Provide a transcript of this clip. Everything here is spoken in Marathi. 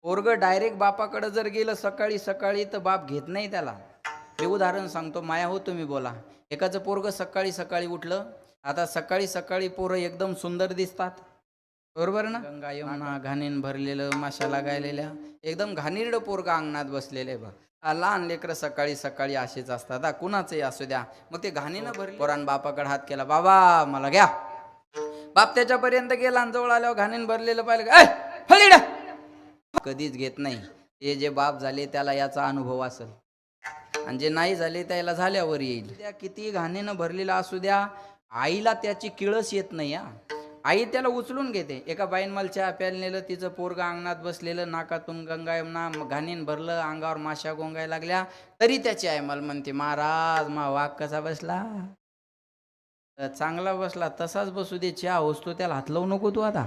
पोरग डायरेक्ट बापाकडे जर गेलं सकाळी सकाळी तर बाप घेत नाही त्याला. हे उदाहरण सांगतो, माया हो तुम्ही बोला. एकाचं पोरग सकाळी सकाळी उठलं. आता सकाळी सकाळी पोरं एकदम सुंदर दिसतात, बरोबर ना. गंगा यमुना घाणीन भरलेलं, माशा लागायलेल्या, एकदम घाणीरडं पोरग अंगणात बसलेले बघ. लहान लेकरं सकाळी सकाळी असेच असतात, कुणाचंही असू द्या. मग ते घाणीनं भरले. पोरान बापाकडे हात केला, बाबा मला घ्या. बाप त्याच्यापर्यंत गेला आणि जवळ आल्यावर घाणीन भरलेलं पाहिलं, कधीच घेत नाही. हे जे बाप झाले त्याला याचा अनुभव असेल, आणि जे नाही झाले त्याला झाल्यावर येईल. त्या किती घाणीनं भरलेला असू द्या, आईला त्याची किळस येत नाही. आई त्याला उचलून घेते. एका बाईन मला चहा प्यायला नेलं, तिचं पोरगा अंगणात बसलेलं, नाकातून गंगा यमुना घाणीन भरलं, अंगावर माशा गोंगाय लागल्या, तरी त्याची आई मला म्हणते, महाराज मा वाघ कसा बसला, चांगला बसला, तसाच बसू दे, चहा होतो त्याला हात लावू नको तू आता.